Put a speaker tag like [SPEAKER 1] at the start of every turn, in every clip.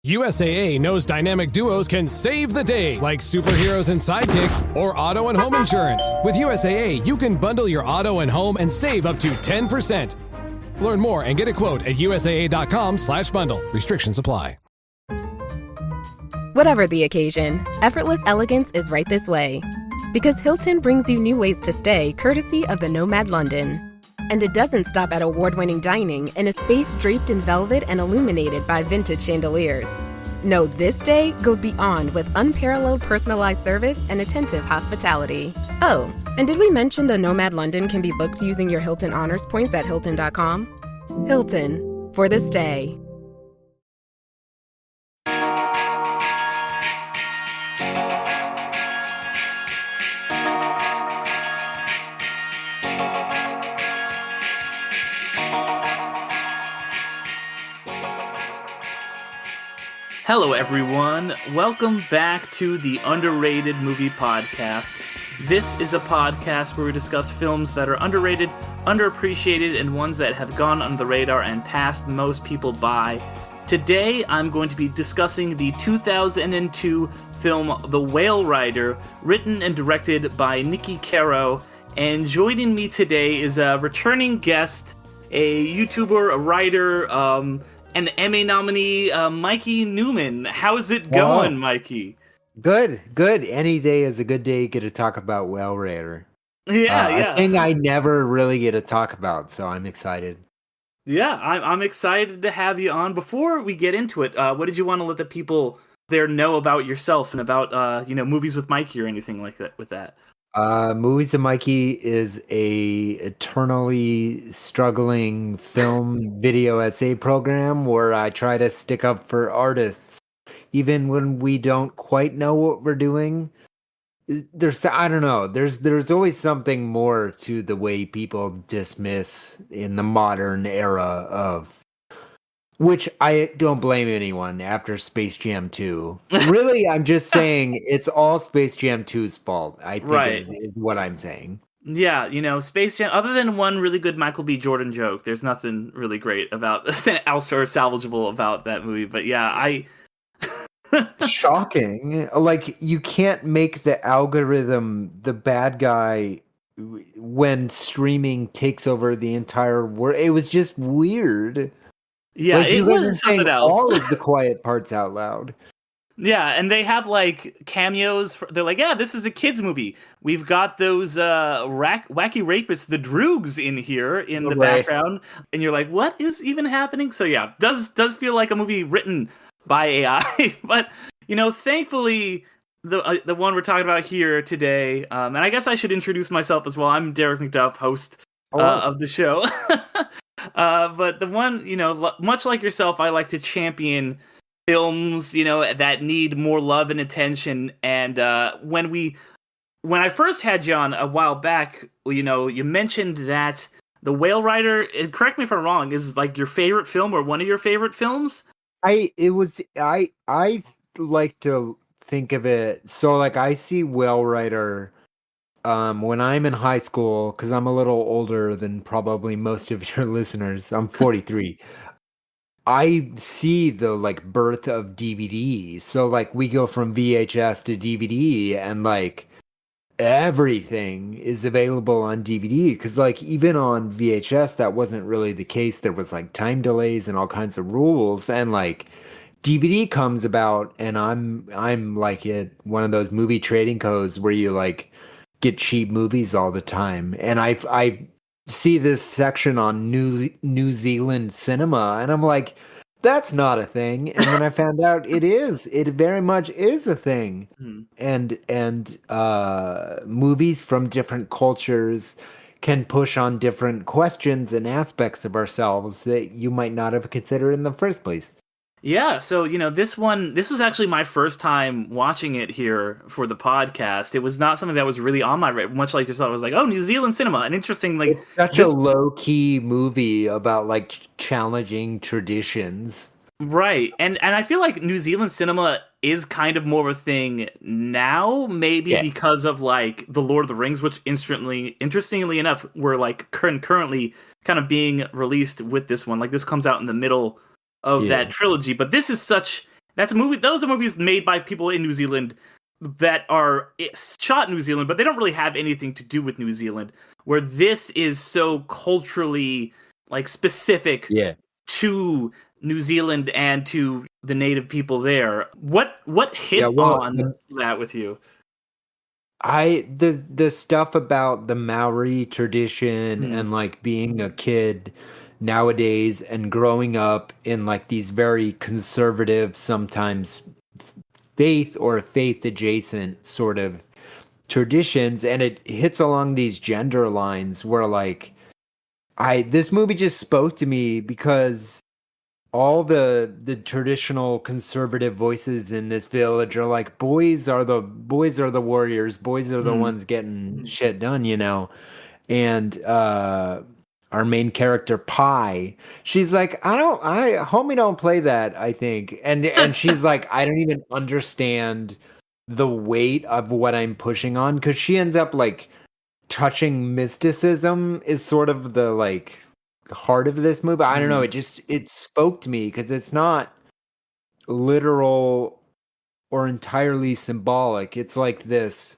[SPEAKER 1] USAA knows dynamic duos can save the day, like superheroes and sidekicks, or auto and home insurance. With USAA, you can bundle your auto and home and save up to 10%. Learn more and get a quote at USAA.com/bundle. Restrictions apply.
[SPEAKER 2] Whatever the occasion, effortless elegance is right this way. Because Hilton brings you new ways to stay courtesy of the Nomad London. And it doesn't stop at award-winning dining in a space draped in velvet and illuminated by vintage chandeliers. No, this day goes beyond with unparalleled personalized service and attentive hospitality. Oh, and did we mention the Nomad London can be booked using your Hilton Honors points at Hilton.com? Hilton, for this day.
[SPEAKER 3] Hello, everyone. Welcome back to the Underrated Movie Podcast. This is a podcast where we discuss films that are underrated, underappreciated, and ones that have gone under the radar and passed most people by. Today, I'm going to be discussing the 2002 film The Whale Rider, written and directed by Niki Caro. And joining me today is a returning guest, a YouTuber, a writer, an Emmy nominee, Mikey Newman. How's it going, Mikey?
[SPEAKER 4] Good. Any day is a good day to get to talk about Whale Rider.
[SPEAKER 3] Yeah.
[SPEAKER 4] A thing I never really get to talk about, so I'm excited.
[SPEAKER 3] Yeah, I'm excited to have you on. Before we get into it, what did you want to let the people there know about yourself and about Movies with Mikey or anything like that with that?
[SPEAKER 4] Movies with Mikey is a eternally struggling film video essay program where I try to stick up for artists even when we don't quite know what we're doing. There's always something more to the way people dismiss in the modern era of which I don't blame anyone after Space Jam 2. Really, I'm just saying it's all Space Jam 2's fault, I think is what I'm saying.
[SPEAKER 3] Yeah, Space Jam, other than one really good Michael B. Jordan joke, there's nothing really great about else or salvageable about that movie. But yeah,
[SPEAKER 4] shocking. Like, you can't make the algorithm the bad guy when streaming takes over the entire world. It was just weird.
[SPEAKER 3] Yeah,
[SPEAKER 4] like,
[SPEAKER 3] it was something else.
[SPEAKER 4] All of the quiet parts out loud.
[SPEAKER 3] Yeah, and they have like cameos. They're like, yeah, this is a kids movie. We've got those wacky rapists, the Droogs, in here in the background, and you're like, what is even happening? So yeah, does feel like a movie written by AI, but thankfully the one we're talking about here today, and I guess I should introduce myself as well. I'm Derek McDuff, host of the show. But the one, much like yourself, I like to champion films, that need more love and attention. And when I first had you on a while back, you mentioned that The Whale Rider, correct me if I'm wrong, is like your favorite film or one of your favorite films?
[SPEAKER 4] I like to think of it so, like, I see Whale Rider when I'm in high school, because I'm a little older than probably most of your listeners. I'm 43. I see the birth of DVD. So we go from VHS to DVD, and everything is available on DVD. Because even on VHS, that wasn't really the case. There was time delays and all kinds of rules, and DVD comes about, and I'm at one of those movie trading codes where you get cheap movies all the time, and I see this section on New Zealand cinema, and I'm like, that's not a thing. And then I found out it very much is a thing. And movies from different cultures can push on different questions and aspects of ourselves that you might not have considered in the first place.
[SPEAKER 3] Yeah, so, this was actually my first time watching it here for the podcast. It was not something that was really on my radar, much like yourself. I was like, oh, New Zealand cinema, and interesting,
[SPEAKER 4] it's such a low-key movie about, challenging traditions.
[SPEAKER 3] Right, and I feel like New Zealand cinema is kind of more of a thing now, maybe because of, The Lord of the Rings, which interestingly enough, were, currently kind of being released with this one. This comes out in the middle of that trilogy, but this is such That's a movie. Those are movies made by people in New Zealand that are shot in New Zealand, but they don't really have anything to do with New Zealand. Where this is so culturally like specific to New Zealand and to the native people there. What hit on that with you?
[SPEAKER 4] The stuff about the Maori tradition and like being a kid nowadays and growing up in like these very conservative, sometimes faith or faith adjacent sort of traditions, and it hits along these gender lines where like this movie just spoke to me because all the traditional conservative voices in this village are like, boys are the warriors, boys are the ones getting shit done, you know. And our main character Pi, she's like, homie don't play that, I think. And she's like, I don't even understand the weight of what I'm pushing on, because she ends up like touching mysticism is sort of the like heart of this movie. I don't know, it spoke to me because it's not literal or entirely symbolic. It's like this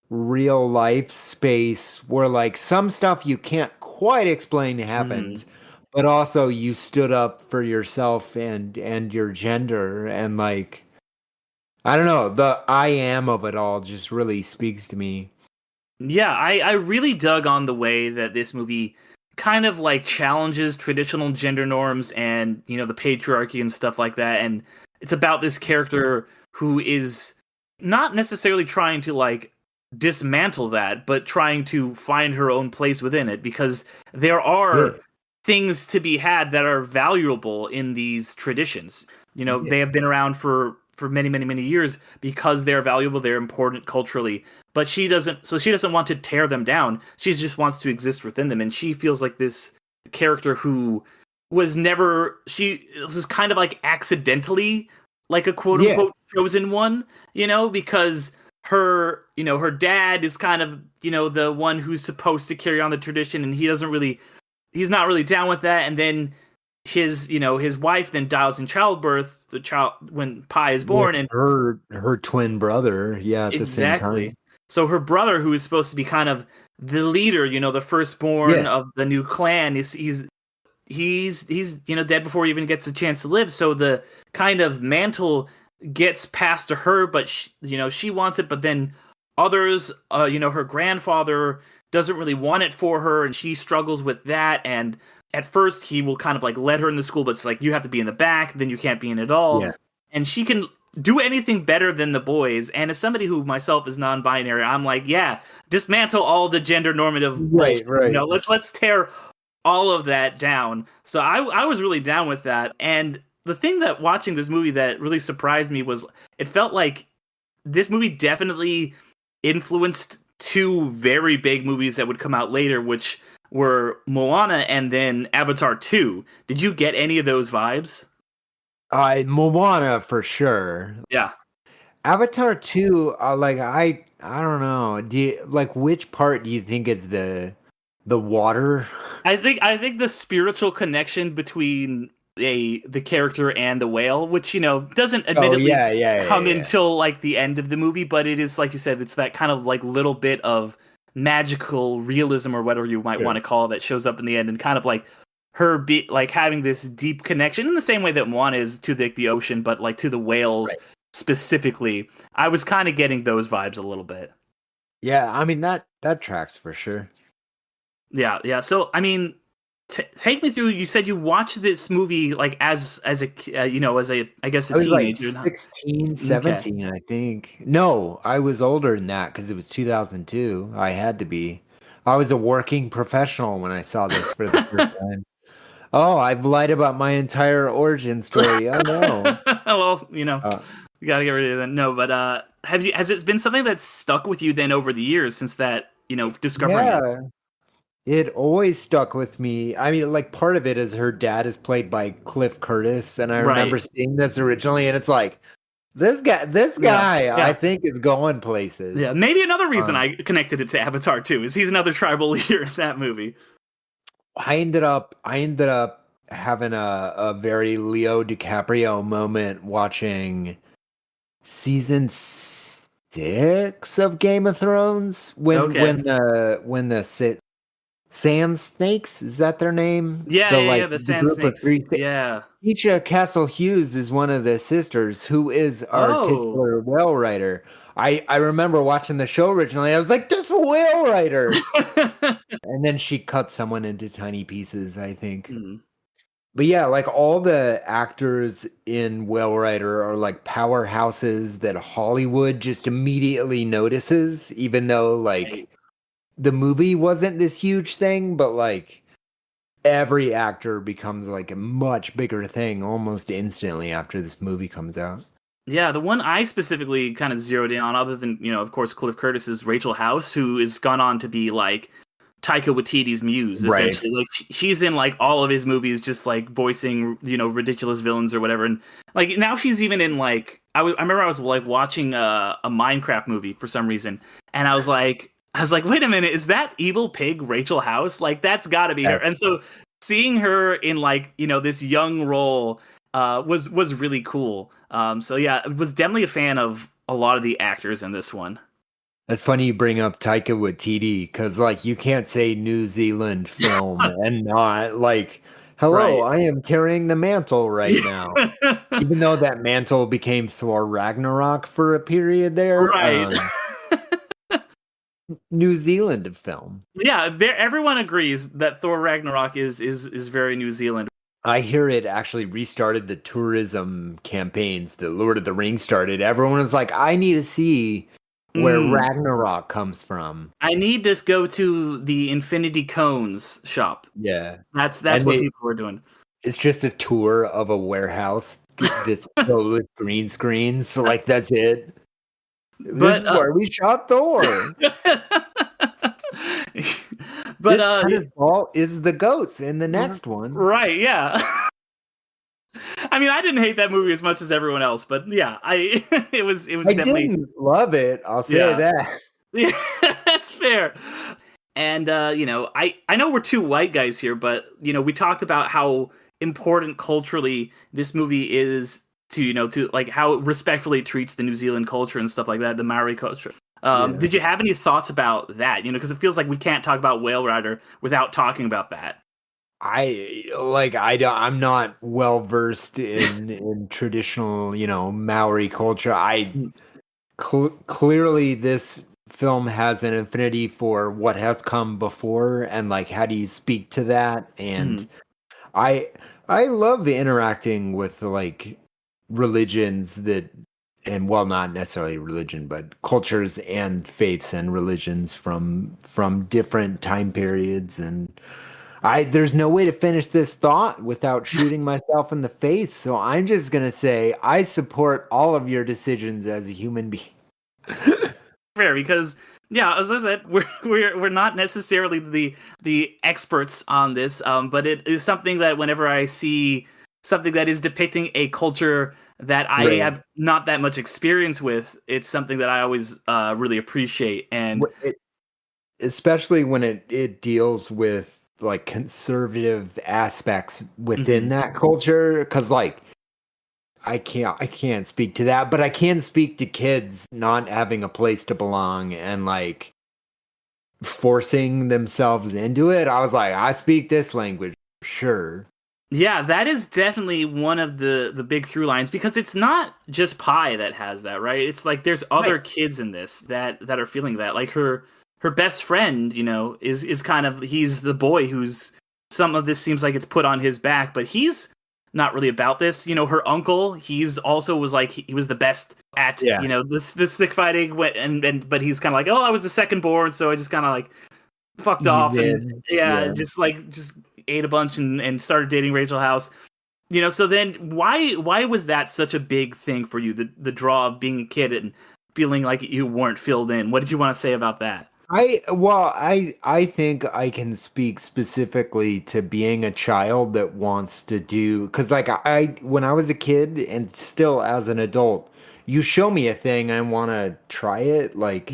[SPEAKER 4] real life space where like some stuff you can't quite explain happens, but also you stood up for yourself and your gender, and like I don't know, the I am of it all just really speaks to me.
[SPEAKER 3] Yeah, I really dug on the way that this movie kind of like challenges traditional gender norms and, you know, the patriarchy and stuff like that. And it's about this character who is not necessarily trying to like dismantle that, but trying to find her own place within it, because there are things to be had that are valuable in these traditions. You know, they have been around for many, many, many years because they're valuable, they're important culturally. But she doesn't want to tear them down. She just wants to exist within them. And she feels like this character who was kind of like accidentally like a quote unquote chosen one, you know, because her dad is kind of, you know, the one who's supposed to carry on the tradition, and he's not really down with that. And then his wife then dies in childbirth, when Pi is born, and
[SPEAKER 4] her twin brother, at the same time.
[SPEAKER 3] So her brother, who is supposed to be kind of the leader, you know, the firstborn of the new clan, he's you know, dead before he even gets a chance to live. So the kind of mantle gets passed to her, but she wants it, but then others, you know, her grandfather doesn't really want it for her, and she struggles with that. And at first he will kind of like let her in the school, but it's like, you have to be in the back, then you can't be in it all. And she can do anything better than the boys. And as somebody who myself is non-binary, I'm like, dismantle all the gender normative bullshit. You know, let's tear all of that down. So I was really down with that. And the thing that watching this movie that really surprised me was it felt like this movie definitely influenced two very big movies that would come out later, which were Moana and then Avatar 2. Did you get any of those vibes?
[SPEAKER 4] Moana for sure.
[SPEAKER 3] Yeah.
[SPEAKER 4] Avatar 2, I don't know. Which part do you think is the water?
[SPEAKER 3] I think the spiritual connection between the character and the whale, which, you know, doesn't admittedly come until like the end of the movie, but it is, like you said, it's that kind of like little bit of magical realism or whatever you might want to call it that shows up in the end, and kind of like her having this deep connection in the same way that Moana is to the ocean, but like to the whales specifically. I was kind of getting those vibes a little bit.
[SPEAKER 4] Yeah, I mean that tracks for sure.
[SPEAKER 3] Yeah. So I mean, take me through. You said you watched this movie like as a I guess a teenager.
[SPEAKER 4] Like 16, 17, I think. No, I was older than that because it was 2002. I had to be. I was a working professional when I saw this for the first time. Oh, I've lied about my entire origin story. Oh no.
[SPEAKER 3] Well, you know, you gotta get rid of that. No, but has it been something that's stuck with you then over the years since that, you know, discovering it?
[SPEAKER 4] It always stuck with me. I mean, like, part of it is her dad is played by Cliff Curtis, and I remember seeing this originally, and it's like, this guy, I think, is going places.
[SPEAKER 3] Yeah, maybe another reason I connected it to Avatar too is he's another tribal leader in that movie.
[SPEAKER 4] I ended up having a very Leo DiCaprio moment watching season 6 of Game of Thrones when the Sand Snakes, is that their name?
[SPEAKER 3] The Sand
[SPEAKER 4] group
[SPEAKER 3] Snakes.
[SPEAKER 4] Of three,
[SPEAKER 3] yeah.
[SPEAKER 4] Keisha Castle Hughes is one of the sisters who is our titular whale rider. I remember watching the show originally. I was like, "That's a whale rider," and then she cut someone into tiny pieces, I think.
[SPEAKER 3] Mm.
[SPEAKER 4] But yeah, like all the actors in Whale Rider are like powerhouses that Hollywood just immediately notices, even though like the movie wasn't this huge thing, but like every actor becomes like a much bigger thing almost instantly after this movie comes out.
[SPEAKER 3] Yeah, the one I specifically kind of zeroed in on, other than, of course, Cliff Curtis, is Rachel House, who has gone on to be like Taika Waititi's muse, essentially. Right. Like she's in like all of his movies, just like voicing, ridiculous villains or whatever. And like now she's even in like I remember I was like watching a Minecraft movie for some reason, and I was like, wait a minute, is that evil pig Rachel House? Like that's got to be her. And so seeing her in like this young role was really cool. So yeah, I was definitely a fan of a lot of the actors in this one.
[SPEAKER 4] That's funny you bring up Taika Waititi, because like you can't say New Zealand film and not like, hello, right. I am carrying the mantle right now. Even though that mantle became Thor Ragnarok for a period there.
[SPEAKER 3] Right.
[SPEAKER 4] New Zealand film.
[SPEAKER 3] Yeah, everyone agrees that Thor Ragnarok is very New Zealand.
[SPEAKER 4] I hear it actually restarted the tourism campaigns that Lord of the Rings started. Everyone was like, I need to see where Ragnarok comes from.
[SPEAKER 3] I need to go to the Infinity Cones shop.
[SPEAKER 4] Yeah.
[SPEAKER 3] That's what people were doing.
[SPEAKER 4] It's just a tour of a warehouse that's filled with green screens. So like that's it. This is where we shot Thor.
[SPEAKER 3] But
[SPEAKER 4] this Tennisball is the goats in the next one.
[SPEAKER 3] Right, yeah. I mean, I didn't hate that movie as much as everyone else, but yeah, it was definitely
[SPEAKER 4] didn't love it. I'll say that.
[SPEAKER 3] Yeah, that's fair. And I know we're two white guys here, but we talked about how important culturally this movie is to like how respectfully it treats the New Zealand culture and stuff like that, the Maori culture. Did you have any thoughts about that? Because it feels like we can't talk about Whale Rider without talking about that.
[SPEAKER 4] I'm not well versed in traditional, Maori culture. Clearly this film has an affinity for what has come before, and like how do you speak to that? And I love interacting with like religions and well, not necessarily religion, but cultures and faiths and religions from different time periods. And there's no way to finish this thought without shooting myself in the face. So I'm just going to say I support all of your decisions as a human being.
[SPEAKER 3] Fair, because yeah, as I said, we're not necessarily the experts on this, but it is something that whenever I see something that is depicting a culture that I have not that much experience with, it's something that I always really appreciate. And
[SPEAKER 4] especially when it deals with like conservative aspects within that culture, because like I can't speak to that, but I can speak to kids not having a place to belong and like forcing themselves into it. I was like, I speak this language, sure.
[SPEAKER 3] Yeah, that is definitely one of the big through lines, because it's not just Pi that has that, right? It's like there's other kids in this that are feeling that. Like her best friend, is kind of, he's the boy who's, some of this seems like it's put on his back, but he's not really about this. Her uncle, he's also was like, he was the best at, this stick fighting, but he's kind of like, oh, I was the second born, so I just kind of like fucked off. And just ate a bunch and started dating Rachel House. So then why was that such a big thing for you, the draw of being a kid and feeling like you weren't filled in? What did you want to say about that?
[SPEAKER 4] I think I can speak specifically to being a child that wants to do, because like when I was a kid and still as an adult, you show me a thing, I want to try it. Like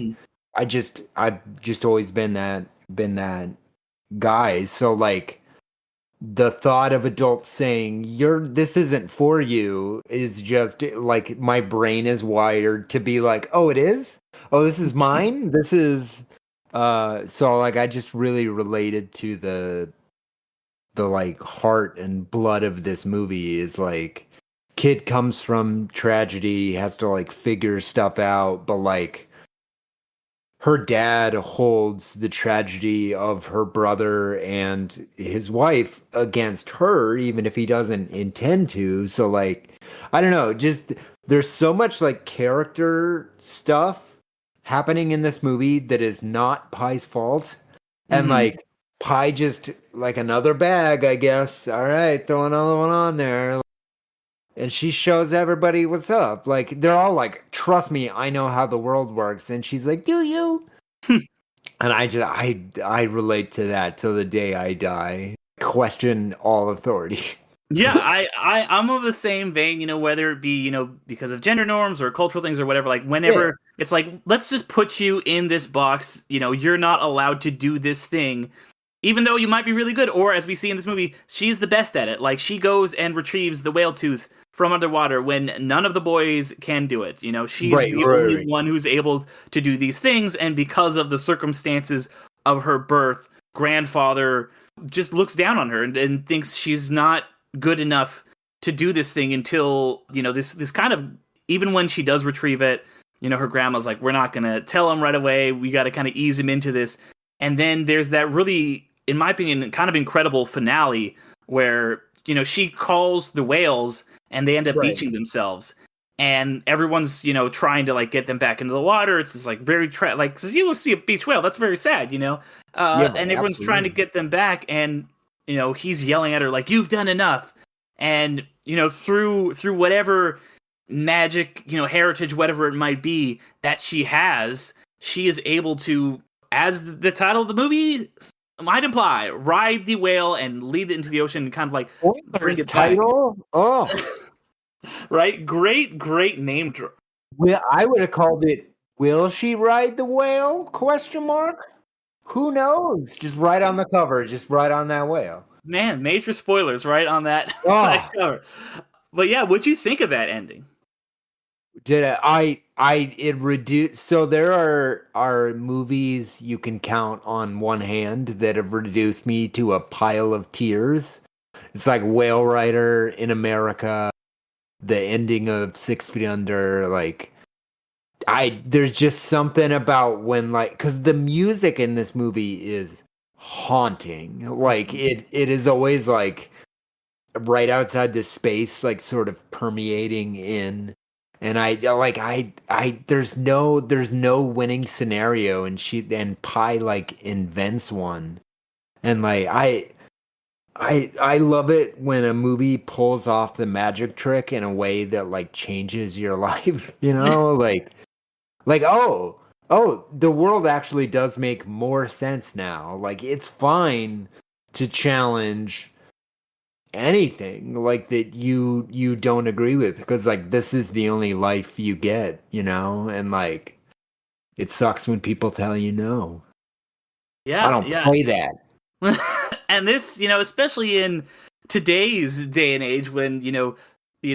[SPEAKER 4] I've just always been that guy. So like the thought of adults saying this isn't for you is just like my brain is wired to be like, oh, it is, oh, this is mine, this is so like I just really related to the like heart and blood of this movie is like kid comes from tragedy, has to like figure stuff out, but like her dad holds the tragedy of her brother and his wife against her, even if he doesn't intend to. So, like, I don't know, just there's so much like character stuff happening in this movie that is not Pie's fault. And like, Pie just like another bag, I guess. All right, throw another one on there. And she shows everybody what's up. Like, they're all like, trust me, I know how the world works. And she's like, do you? And I relate to that till the day I die. Question all authority.
[SPEAKER 3] Yeah, I'm of the same vein, you know, whether it be, you know, because of gender norms or cultural things or whatever, like whenever it's like, let's just put you in this box, you know, you're not allowed to do this thing. Even though you might be really good, or as we see in this movie, she's the best at it. Like, she goes and retrieves the whale tooth from underwater when none of the boys can do it. You know, she's the only one who's able to do these things, and because of the circumstances of her birth, grandfather just looks down on her and thinks she's not good enough to do this thing until, you know, this kind of, even when she does retrieve it, you know, her grandma's like, we're not going to tell him right away. We got to kind of ease him into this. And then there's that really, in my opinion, kind of incredible finale where, you know, she calls the whales and they end up beaching themselves. And everyone's, you know, trying to like get them back into the water. It's this like very, like, cause you will see a beach whale. That's very sad, you know? And everyone's trying to get them back. And, you know, he's yelling at her like, you've done enough. And, you know, through whatever magic, you know, heritage, whatever it might be that she has, she is able to, as the title of the movie might imply, ride the whale and lead it into the ocean and kind of like bring it title back.
[SPEAKER 4] Oh,
[SPEAKER 3] right, great name drop.
[SPEAKER 4] Well, I would have called it "Will She Ride the Whale?" Question mark. Who knows? Just right on the cover, just right on that whale.
[SPEAKER 3] Man, major spoilers right on that, that cover. But yeah, what'd you think of that ending?
[SPEAKER 4] It reduced. So there are movies you can count on one hand that have reduced me to a pile of tears. It's like Whale Rider in America, the ending of 6 Feet Under. Like, there's just something about when, like, because the music in this movie is haunting. Like, it is always like right outside the space, like sort of permeating in. And there's no winning scenario, and Pie like invents one. And like I love it when a movie pulls off the magic trick in a way that like changes your life, you know? like oh, the world actually does make more sense now. Like, it's fine to challenge anything like that you don't agree with, because like this is the only life you get, you know? And like it sucks when people tell you no. I don't play that.
[SPEAKER 3] And this, you know, especially in today's day and age when, you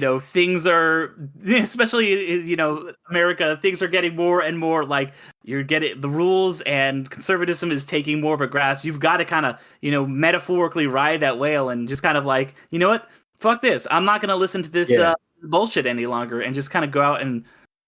[SPEAKER 3] know, things are, especially in, you know, America, things are getting more and more like you're getting the rules and conservatism is taking more of a grasp. You've got to kind of, you know, metaphorically ride that whale and just kind of like, you know what, fuck this. I'm not going to listen to this bullshit any longer, and just kind of go out and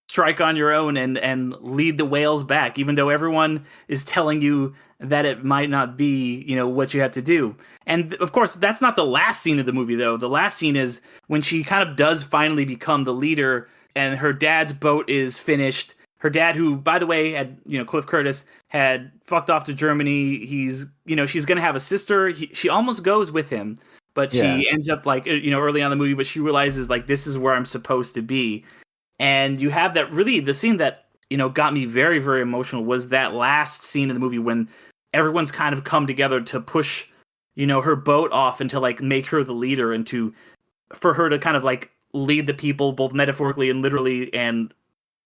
[SPEAKER 3] strike on your own and lead the whales back, even though everyone is telling you that it might not be, you know, what you have to do. And of course, that's not the last scene of the movie, though. The last scene is when she kind of does finally become the leader, and her dad's boat is finished. Her dad, who, by the way, had, you know, Cliff Curtis, had fucked off to Germany. He's, you know, she's going to have a sister. She almost goes with him, but she ends up like, you know, early on in the movie, but she realizes like, this is where I'm supposed to be. And you have that really, the scene that, you know, got me very, very emotional was that last scene in the movie when everyone's kind of come together to push, you know, her boat off and to like make her the leader, and for her to kind of like lead the people both metaphorically and literally, and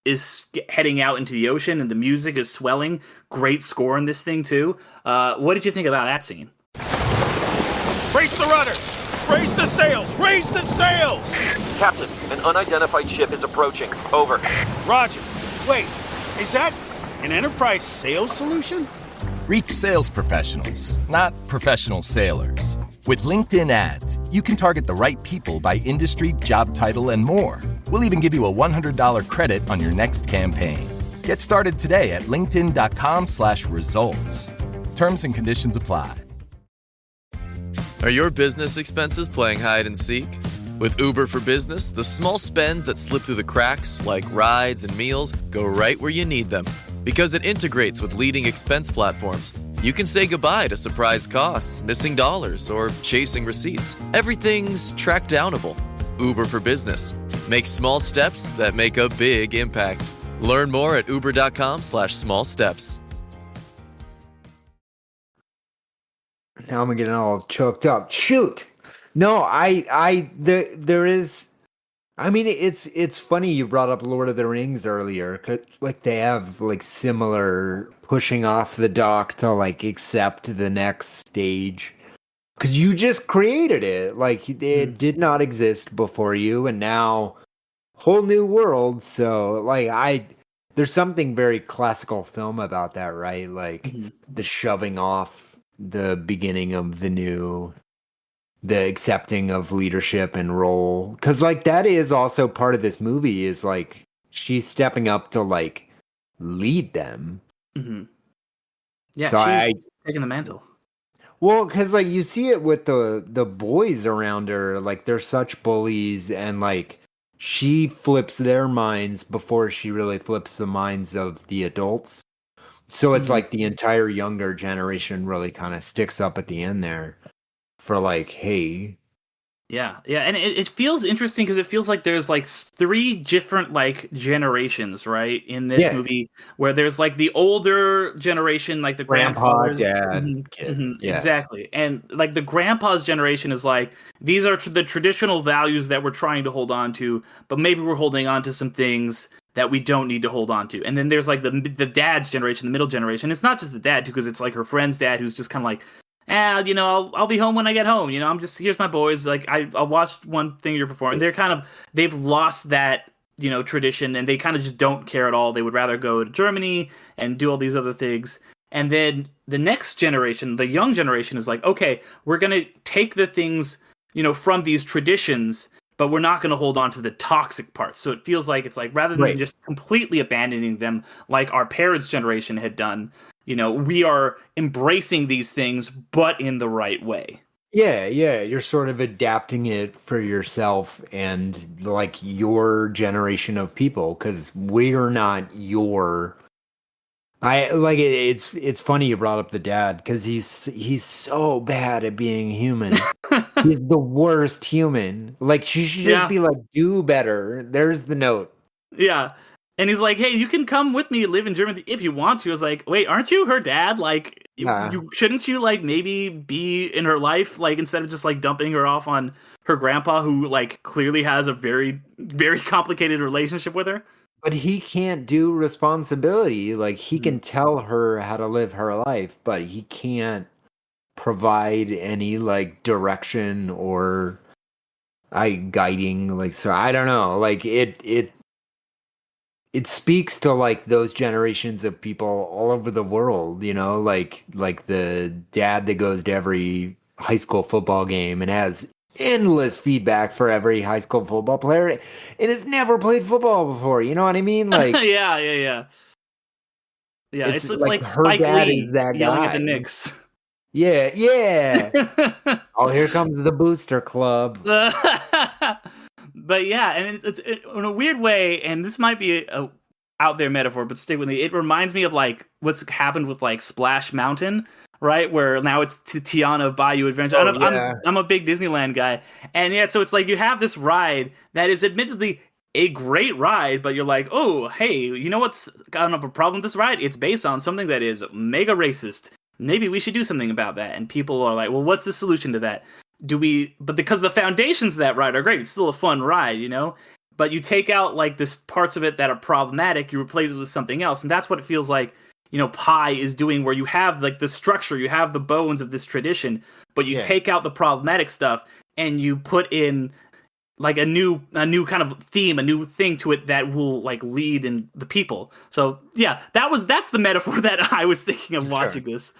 [SPEAKER 3] is heading out into the ocean, and the music is swelling. Great score in this thing too. What did you think about that scene?
[SPEAKER 5] Brace the rudders! Raise the sails! Raise the sails!
[SPEAKER 6] Captain, an unidentified ship is approaching. Over.
[SPEAKER 5] Roger. Wait, is that an Enterprise sales solution?
[SPEAKER 7] Reach sales professionals, not professional sailors. With LinkedIn ads, you can target the right people by industry, job title, and more. We'll even give you a $100 credit on your next campaign. Get started today at linkedin.com/results. Terms and conditions apply.
[SPEAKER 8] Are your business expenses playing hide and seek? With Uber for Business, the small spends that slip through the cracks, like rides and meals, go right where you need them. Because it integrates with leading expense platforms, you can say goodbye to surprise costs, missing dollars, or chasing receipts. Everything's track downable. Uber for Business. Make small steps that make a big impact. Learn more at uber.com/small steps.
[SPEAKER 4] Now I'm getting all choked up. Shoot. No, there is. I mean, it's funny you brought up Lord of the Rings earlier, 'cause like they have like similar pushing off the dock to like accept the next stage, because you just created it. Like it did not exist before you, and now whole new world. So like there's something very classical film about that, right? Like the shoving off the beginning of the accepting of leadership and role, because like that is also part of this movie, is like she's stepping up to like lead them.
[SPEAKER 3] Yeah,
[SPEAKER 4] so
[SPEAKER 3] she's taking the mantle.
[SPEAKER 4] Well, because like you see it with the boys around her, like they're such bullies, and like she flips their minds before she really flips the minds of the adults. So it's like the entire younger generation really kind of sticks up at the end there for like, hey.
[SPEAKER 3] Yeah, and it feels interesting because it feels like there's like three different like generations, right, in this movie, where there's like the older generation, like the
[SPEAKER 4] grandpa,
[SPEAKER 3] dad,
[SPEAKER 4] kid.
[SPEAKER 3] Exactly, and like the grandpa's generation is like, these are the traditional values that we're trying to hold on to, but maybe we're holding on to some things that we don't need to hold on to. And then there's like the dad's generation, the middle generation. It's not just the dad, because it's like her friend's dad, who's just kind of like, I'll be home when I get home. Here's my boys. Like I'll watch one thing you're performing. They've lost that, tradition, and they kind of just don't care at all. They would rather go to Germany and do all these other things. And then the next generation, the young generation, is like, okay, we're going to take the things, from these traditions, but we're not going to hold on to the toxic parts. So it feels like it's like, rather than just completely abandoning them like our parents' generation had done, we are embracing these things, but in the right way.
[SPEAKER 4] Yeah. You're sort of adapting it for yourself and like your generation of people, because we're not your. It's funny you brought up the dad, because he's so bad at being human. He's the worst human. Like she should just be like, do better. There's the note.
[SPEAKER 3] Yeah. And he's like, hey, you can come with me, live in Germany if you want to. I was like, wait, aren't you her dad? Like, shouldn't you like maybe be in her life, like instead of just like dumping her off on her grandpa, who like clearly has a very, very complicated relationship with her?
[SPEAKER 4] But he can't do responsibility. Like he can tell her how to live her life, but he can't provide any like direction or guiding. Like, so I don't know. Like it speaks to like those generations of people all over the world, like the dad that goes to every high school football game and has endless feedback for every high school football player and has never played football before. You know what I mean? Like,
[SPEAKER 3] yeah. It's like
[SPEAKER 4] her
[SPEAKER 3] Spike
[SPEAKER 4] dad
[SPEAKER 3] Lee
[SPEAKER 4] is that
[SPEAKER 3] yelling
[SPEAKER 4] guy.
[SPEAKER 3] at the Knicks.
[SPEAKER 4] Yeah. Oh, here comes the Booster Club.
[SPEAKER 3] But yeah, and it's in a weird way, and this might be a out there metaphor, but stick with me. It reminds me of like what's happened with like Splash Mountain, right? Where now it's Tiana Bayou Adventure. I'm a big Disneyland guy, and yeah, so it's like you have this ride that is admittedly a great ride, but you're like, oh, hey, you know what's got a problem with this ride? It's based on something that is mega racist. Maybe we should do something about that. And people are like, well, what's the solution to that? But because the foundations of that ride are great, it's still a fun ride, But you take out like this parts of it that are problematic, you replace it with something else. And that's what it feels like Pi is doing, where you have like the structure, you have the bones of this tradition, but you take out the problematic stuff and you put in like a new kind of theme, a new thing to it that will like lead in the people. So yeah, that's the metaphor that I was thinking of watching this.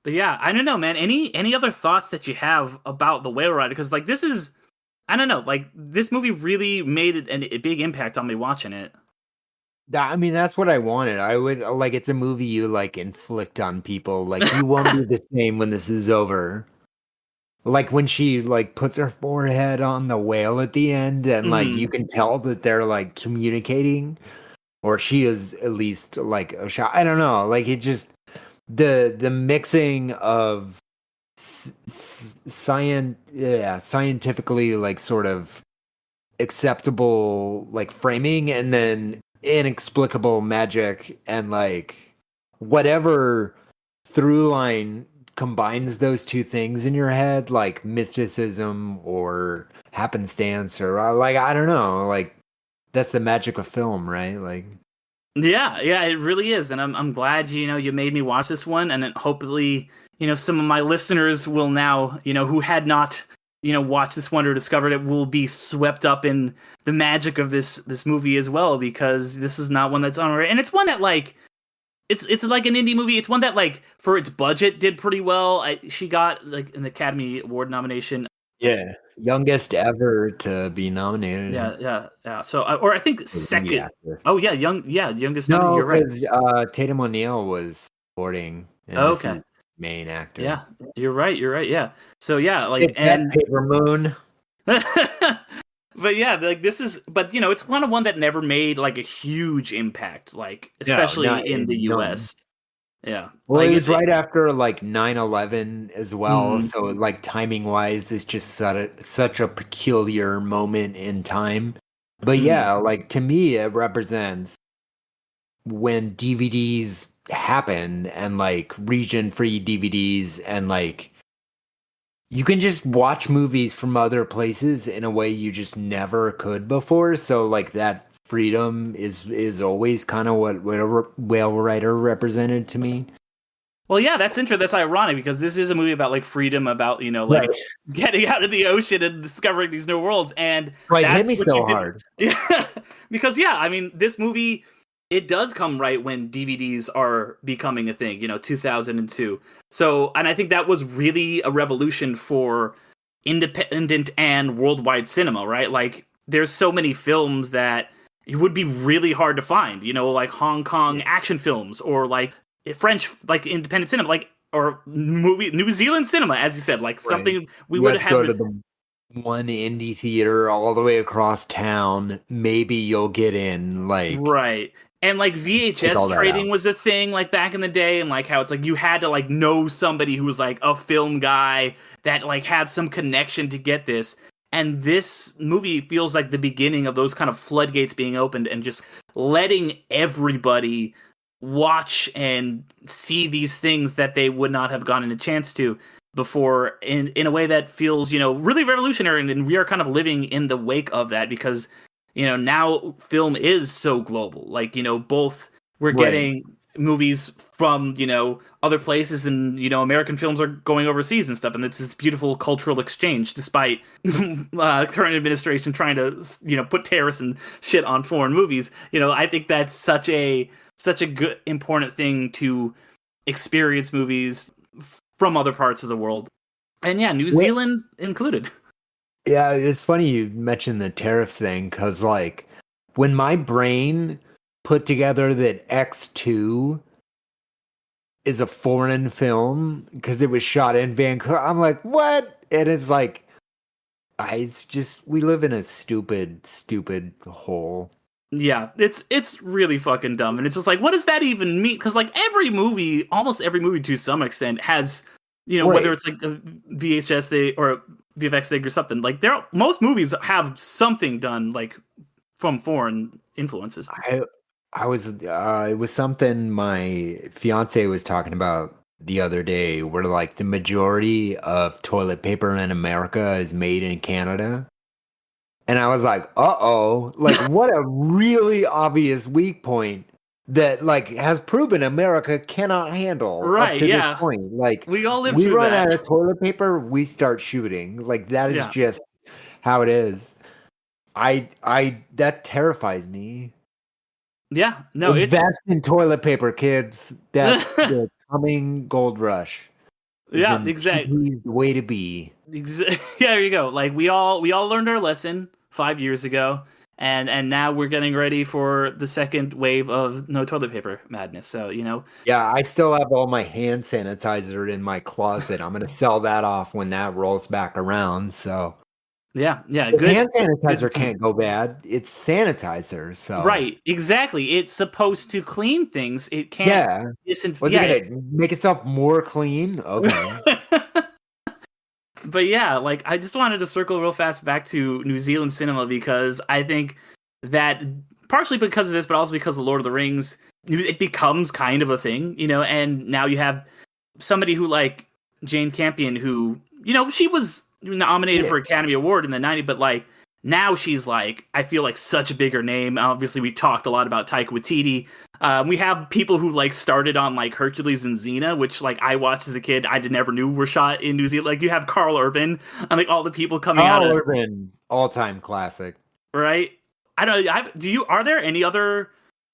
[SPEAKER 3] But yeah, I don't know, man. Any other thoughts that you have about The Whale Rider? Because like this is, I don't know, like this movie really made a big impact on me watching it.
[SPEAKER 4] I mean, that's what I wanted. I would like, it's a movie you like inflict on people. Like, you won't be the same when this is over. Like when she like puts her forehead on the whale at the end, and like you can tell that they're like communicating, or she is at least like a shot. I don't know. Like it just the mixing of scientifically like sort of acceptable like framing, and then inexplicable magic, and like whatever through line combines those two things in your head, like mysticism or happenstance, or like I don't know, like that's the magic of film, right? Like
[SPEAKER 3] yeah, it really is, and I'm glad you made me watch this one, and then hopefully some of my listeners will now who had not watched this one or discovered it will be swept up in the magic of this movie as well, because this is not one that's on, and it's one that like it's like an indie movie. It's one that like for its budget did pretty well. She got like an Academy Award nomination.
[SPEAKER 4] Yeah, youngest ever to be nominated.
[SPEAKER 3] Yeah. So, or I think second. Oh yeah, youngest.
[SPEAKER 4] No,
[SPEAKER 3] you're right.
[SPEAKER 4] Because Tatum O'Neal was supporting.
[SPEAKER 3] Okay.
[SPEAKER 4] Main actor.
[SPEAKER 3] Yeah, you're right. Yeah. So yeah, like
[SPEAKER 4] and Paper Moon.
[SPEAKER 3] But yeah, like this is, but it's one that never made like a huge impact, like especially in the US. Yeah.
[SPEAKER 4] Well, like, it was right after like 9/11 as well, so like timing wise, it's just such a peculiar moment in time. But yeah, like to me, it represents when DVDs happened, and like region-free DVDs, and like you can just watch movies from other places in a way you just never could before. So like that freedom is always kind of what Whale Rider represented to me.
[SPEAKER 3] Well, yeah, that's interesting. That's ironic, because this is a movie about like freedom, about like getting out of the ocean and discovering these new worlds. And
[SPEAKER 4] right, hit me so hard.
[SPEAKER 3] Yeah, because I mean, this movie, it does come right when DVDs are becoming a thing, 2002. So, and I think that was really a revolution for independent and worldwide cinema, right? Like, there's so many films that it would be really hard to find, like Hong Kong action films, or like French, like independent cinema, like, or New Zealand cinema, as you said, like something we would have
[SPEAKER 4] go to the one indie theater all the way across town. Maybe you'll get in, like,
[SPEAKER 3] right. And like VHS trading was a thing like back in the day, and like how it's like you had to like know somebody who was like a film guy that like had some connection to get this. And this movie feels like the beginning of those kind of floodgates being opened and just letting everybody watch and see these things that they would not have gotten a chance to before, in a way that feels, really revolutionary. And we are kind of living in the wake of that, because now film is so global. Like, both we're getting movies from, other places, and, American films are going overseas and stuff. And it's this beautiful cultural exchange, despite current administration trying to, put tariffs and shit on foreign movies. I think that's such a good, important thing to experience movies from other parts of the world. And yeah, New Zealand included.
[SPEAKER 4] Yeah, it's funny you mentioned the tariffs thing, because like when my brain put together that X2 is a foreign film because it was shot in Vancouver, I'm like, what? And it's like, it's just, we live in a stupid hole.
[SPEAKER 3] Yeah, it's really fucking dumb, and it's just like, what does that even mean? Because like almost every movie to some extent has, whether it's like a VHS thing or VFX thing or something, like most movies have something done like from foreign influences.
[SPEAKER 4] I was it was something my fiance was talking about the other day, where like the majority of toilet paper in America is made in Canada. And I was like, like what a really obvious weak point that like has proven America cannot handle up
[SPEAKER 3] Right,
[SPEAKER 4] to
[SPEAKER 3] yeah.
[SPEAKER 4] this point. Like
[SPEAKER 3] We all lived
[SPEAKER 4] we
[SPEAKER 3] through
[SPEAKER 4] run
[SPEAKER 3] that.
[SPEAKER 4] out of toilet paper, we start shooting. Like that is
[SPEAKER 3] Yeah.
[SPEAKER 4] just how it is. I that terrifies me.
[SPEAKER 3] Yeah, no, it's
[SPEAKER 4] Invest in toilet paper, kids. That's the coming gold rush.
[SPEAKER 3] yeah, exactly.
[SPEAKER 4] He's the way to be.
[SPEAKER 3] Yeah, there you go. Like we all learned our lesson 5 years ago, and now we're getting ready for the second wave of no toilet paper madness. So
[SPEAKER 4] Yeah, I still have all my hand sanitizer in my closet. I'm gonna sell that off when that rolls back around. So
[SPEAKER 3] yeah,
[SPEAKER 4] the hand sanitizer
[SPEAKER 3] good
[SPEAKER 4] can't go bad. It's sanitizer. So
[SPEAKER 3] right, exactly. It's supposed to clean things. It can't.
[SPEAKER 4] yeah. Was
[SPEAKER 3] Yeah.
[SPEAKER 4] it gonna make itself more clean? Okay.
[SPEAKER 3] But yeah, like I just wanted to circle real fast back to New Zealand cinema because I think that partially because of this, but also because of Lord of the Rings, it becomes kind of a thing, and now you have somebody who like Jane Campion who, she was nominated for Academy Award in the 90s, but like now she's like, I feel like such a bigger name. Obviously, we talked a lot about Taika Waititi. We have people who like started on like Hercules and Xena, which like I watched as a kid. I never knew were shot in New Zealand. Like you have Carl Urban and like all the people coming out of
[SPEAKER 4] Urban, all-time classic.
[SPEAKER 3] Right. I don't. Are there any other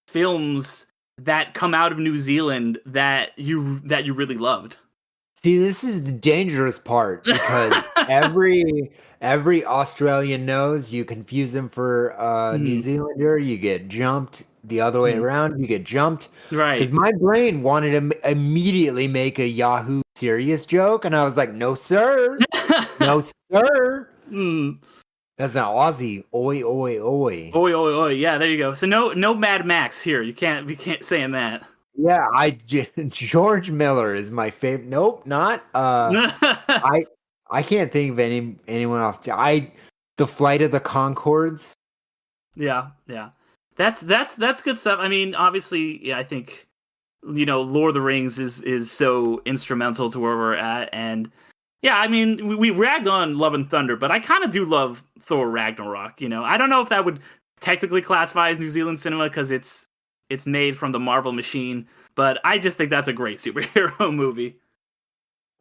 [SPEAKER 3] films that come out of New Zealand that you really loved?
[SPEAKER 4] See, this is the dangerous part because every Australian knows you confuse them for New Zealander, you get jumped. The other way around, you get jumped.
[SPEAKER 3] Right.
[SPEAKER 4] Because my brain wanted to immediately make a Yahoo serious joke, and I was like, no, sir. No, sir. That's not Aussie. Oi, oi, oi.
[SPEAKER 3] Oi, oi, oi. Yeah, there you go. So no Mad Max here. You can't saying that.
[SPEAKER 4] Yeah, George Miller is my favorite. Nope, not. I can't think of anyone off. The Flight of the Conchords.
[SPEAKER 3] Yeah. That's good stuff. I mean, obviously, yeah, I think Lord of the Rings is so instrumental to where we're at, and yeah, I mean, we ragged on Love and Thunder, but I kind of do love Thor Ragnarok. I don't know if that would technically classify as New Zealand cinema because it's made from the Marvel machine, but I just think that's a great superhero movie.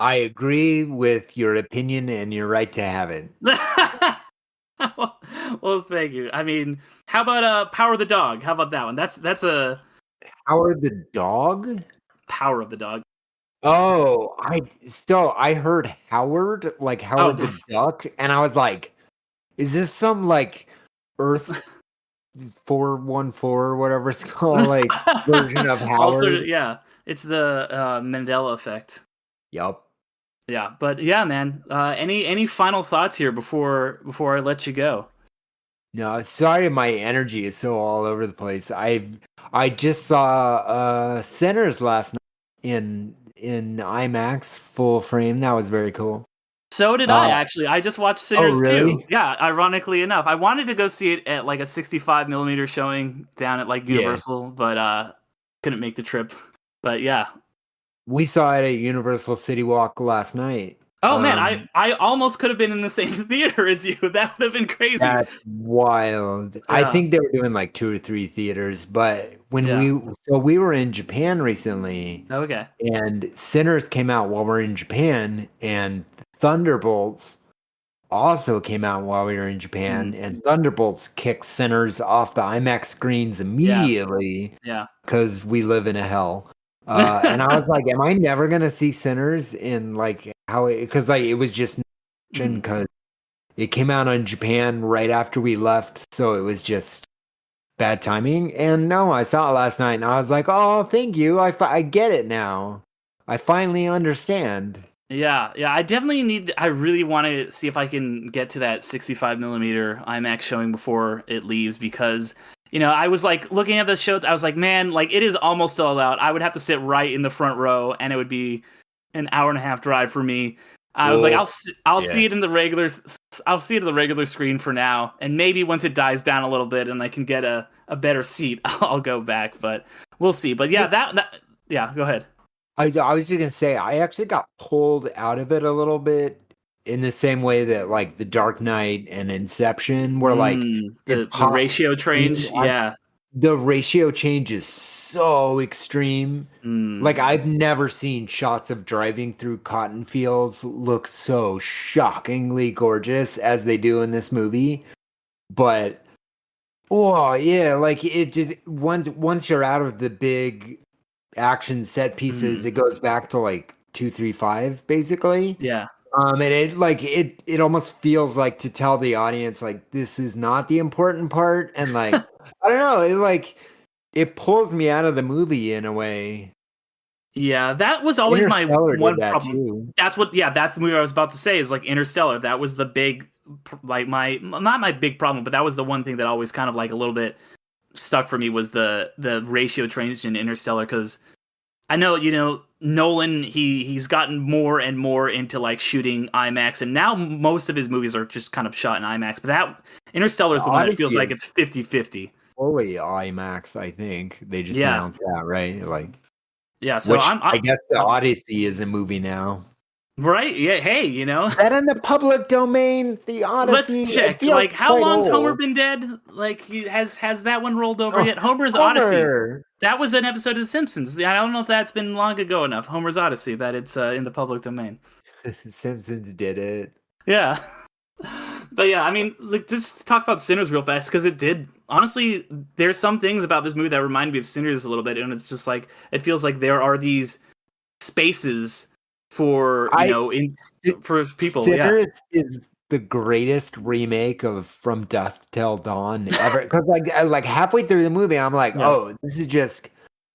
[SPEAKER 4] I agree with your opinion, and you're right to have it.
[SPEAKER 3] Well, thank you. I mean, how about Power of the Dog? How about that one? That's a
[SPEAKER 4] Howard the Dog?
[SPEAKER 3] Power of the Dog.
[SPEAKER 4] Oh, I heard Howard, like Howard the Duck, and I was like, is this some like Earth 414 or whatever it's called, like version of Howard?
[SPEAKER 3] Yeah, it's the Mandela effect.
[SPEAKER 4] Yep.
[SPEAKER 3] Yeah, but yeah, man. Any final thoughts here before I let you go?
[SPEAKER 4] No, sorry, my energy is so all over the place. I just saw Sinners last night in IMAX full frame. That was very cool.
[SPEAKER 3] So did I, actually. I just watched Sinners
[SPEAKER 4] really?
[SPEAKER 3] too. Yeah, ironically enough. I wanted to go see it at like a 65 millimeter showing down at like Universal, but couldn't make the trip. But yeah.
[SPEAKER 4] We saw it at Universal City Walk last night.
[SPEAKER 3] Oh man, I almost could have been in the same theater as you. That would have been crazy.
[SPEAKER 4] That's wild. Yeah. I think they were doing like 2 or 3 theaters, but when we were in Japan recently.
[SPEAKER 3] Okay.
[SPEAKER 4] And Sinners came out while we were in Japan, and Thunderbolts also came out while we were in Japan, and Thunderbolts kicked Sinners off the IMAX screens immediately.
[SPEAKER 3] Yeah.
[SPEAKER 4] Because we live in a hell. And I was like, am I never gonna see Sinners in like because like it was just because it came out in Japan right after we left, so it was just bad timing. And no, I saw it last night, and I was like, oh, thank you, I get it now. I finally understand.
[SPEAKER 3] Yeah, I really want to see if I can get to that 65 millimeter IMAX showing before it leaves, because I was like looking at the shows, I was like, man, like it is almost sold out. I would have to sit right in the front row, and it would be an hour and a half drive for me. I was like, I'll see it in the regular screen for now, and maybe once it dies down a little bit and I can get a better seat, I'll go back. But we'll see. But yeah, go ahead.
[SPEAKER 4] I was just gonna say, I actually got pulled out of it a little bit in the same way that like The Dark Knight and Inception were like
[SPEAKER 3] the ratio change.
[SPEAKER 4] the ratio change is so extreme. Like I've never seen shots of driving through cotton fields look so shockingly gorgeous as they do in this movie. But oh yeah, like it just once you're out of the big action set pieces, it goes back to like 2-3-5 basically.
[SPEAKER 3] Yeah.
[SPEAKER 4] And it almost feels like to tell the audience like this is not the important part, and like I don't know, it pulls me out of the movie in a way.
[SPEAKER 3] Yeah, that was always my one
[SPEAKER 4] that
[SPEAKER 3] problem.
[SPEAKER 4] too.
[SPEAKER 3] That's the movie I was about to say is like Interstellar. That was the big, like not my big problem, but that was the one thing that always kind of like a little bit stuck for me was the ratio change in Interstellar, because I know, Nolan, he's gotten more and more into like shooting IMAX, and now most of his movies are just kind of shot in IMAX, but that Interstellar is the one that feels like it's 50-50.
[SPEAKER 4] Fully IMAX, I think. They just announced that, right? Like,
[SPEAKER 3] yeah, so
[SPEAKER 4] I guess the Odyssey is a movie now.
[SPEAKER 3] Right? Yeah, hey,
[SPEAKER 4] Is that in the public domain? The Odyssey?
[SPEAKER 3] Let's check. Like, how long's Homer been dead? Like, has that one rolled over yet? Homer's Odyssey. That was an episode of The Simpsons. I don't know if that's been long ago enough. Homer's Odyssey, that it's in the public domain.
[SPEAKER 4] Simpsons did it.
[SPEAKER 3] Yeah. But yeah, I mean, like, just talk about Sinners real fast, because it did. Honestly, there's some things about this movie that remind me of Sinners a little bit, and it's just like, it feels like there are these spaces for, for people.
[SPEAKER 4] Sinners is the greatest remake of From Dusk Till Dawn ever. Because like halfway through the movie, I'm like, oh, this is just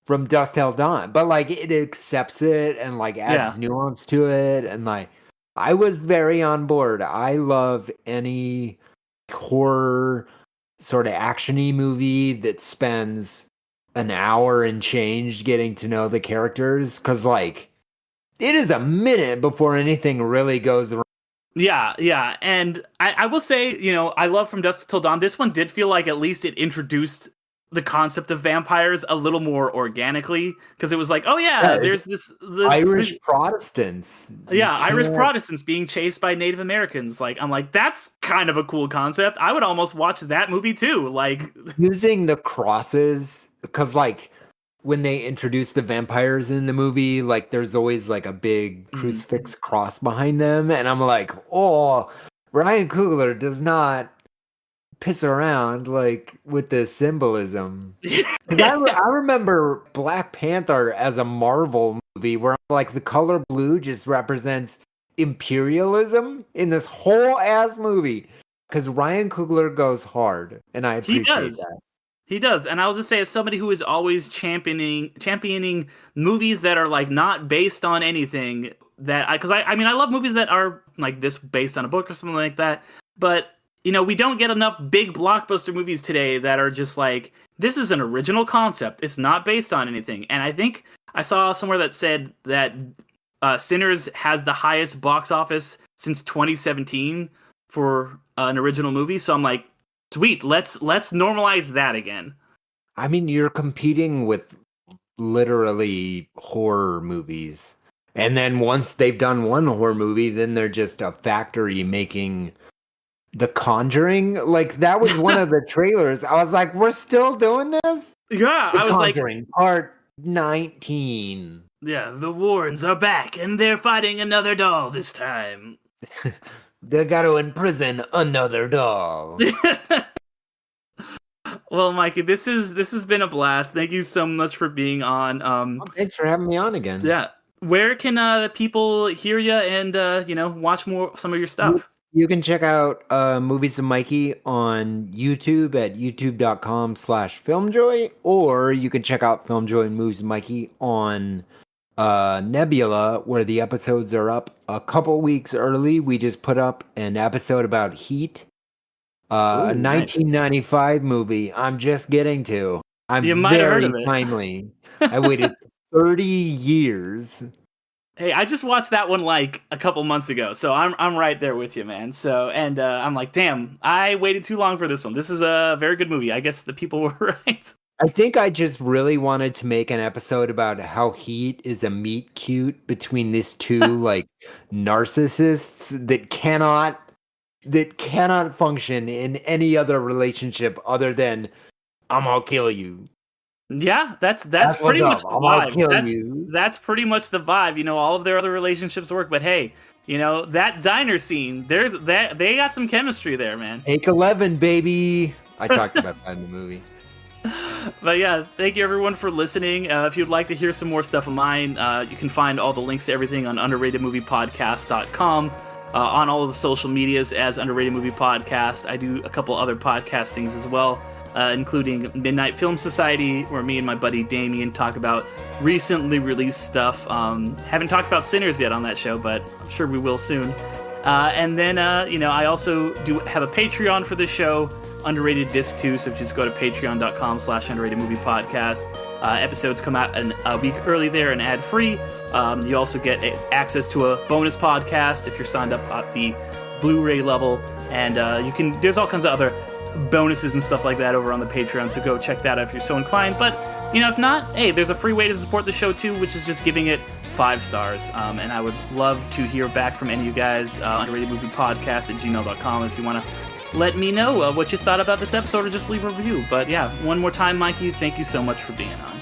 [SPEAKER 4] From Dusk Till Dawn. But like it accepts it and like adds nuance to it, and like I was very on board. I love any horror sort of action-y movie that spends an hour and change getting to know the characters, because like it is a minute before anything really goes wrong.
[SPEAKER 3] Yeah, and I will say, I love From Dusk Till Dawn. This one did feel like at least it introduced the concept of vampires a little more organically, because it was like, oh yeah, there's this
[SPEAKER 4] Irish Protestants.
[SPEAKER 3] Yeah, Irish Protestants being chased by Native Americans. Like, I'm like, that's kind of a cool concept. I would almost watch that movie too. Like
[SPEAKER 4] using the crosses, because like when they introduce the vampires in the movie, like there's always like a big crucifix cross behind them, and I'm like, oh, Ryan Coogler does not piss around like with the symbolism. I remember Black Panther as a Marvel movie where like the color blue just represents imperialism in this whole ass movie, because Ryan Coogler goes hard, and I appreciate that.
[SPEAKER 3] He does, and I'll just say, as somebody who is always championing movies that are like not based on anything, because I mean I love movies that are like this based on a book or something like that, but we don't get enough big blockbuster movies today that are just like, this is an original concept. It's not based on anything. And I think I saw somewhere that said that Sinners has the highest box office since 2017 for an original movie. So I'm like, sweet, let's normalize that again.
[SPEAKER 4] I mean, you're competing with literally horror movies. And then once they've done one horror movie, then they're just a factory making The Conjuring. Like, that was one of the trailers. I was like, we're still doing this?
[SPEAKER 3] Yeah, I was
[SPEAKER 4] Conjuring,
[SPEAKER 3] like,
[SPEAKER 4] part 19.
[SPEAKER 3] Yeah, the Warrens are back, and they're fighting another doll this time.
[SPEAKER 4] They got to imprison another doll.
[SPEAKER 3] Well, Mikey, this has been a blast. Thank you so much for being on.
[SPEAKER 4] Thanks for having me on again.
[SPEAKER 3] Yeah. Where can people hear you and watch some of your stuff?
[SPEAKER 4] You can check out Movies of Mikey on YouTube at youtube.com/filmjoy, or you can check out Filmjoy and Movies of Mikey on Nebula, where the episodes are up a couple weeks early. We just put up an episode about Heat, a 1995 movie I'm just getting to.
[SPEAKER 3] You might have heard of it.
[SPEAKER 4] Timely. I waited 30 years.
[SPEAKER 3] Hey, I just watched that one like a couple months ago, so I'm right there with you, man. So, and I'm like, damn, I waited too long for this one. This is a very good movie. I guess the people were right.
[SPEAKER 4] I think I just really wanted to make an episode about how Heat is a meet cute between these two like narcissists that cannot function in any other relationship other than I'm gonna kill you.
[SPEAKER 3] Yeah, that's pretty much the vibe. That's pretty much the vibe. You know, all of their other relationships work, but hey, you know, that diner scene, they got some chemistry there, man.
[SPEAKER 4] Take 11, baby. I talked about that in the movie.
[SPEAKER 3] But yeah, thank you everyone for listening. If you'd like to hear some more stuff of mine, you can find all the links to everything on underratedmoviepodcast.com. On all of the social medias as Underrated Movie Podcast. I do a couple other podcast things as well, including Midnight Film Society, where me and my buddy Damien talk about recently released stuff. Haven't talked about Sinners yet on that show, but I'm sure we will soon. And then, I also do have a Patreon for this show, Underrated Disc 2, so just go to patreon.com/underratedmoviepodcast. Episodes come out a week early there and ad-free. You also get access to a bonus podcast if you're signed up at the Blu-ray level, and there's all kinds of other bonuses and stuff like that over on the Patreon, so go check that out if you're so inclined. But, if not, hey, there's a free way to support the show too, which is just giving it 5 stars. And I would love to hear back from any of you guys, underratedmoviepodcast@gmail.com if you want to let me know what you thought about this episode or just leave a review. But yeah, one more time, Mikey, thank you so much for being on.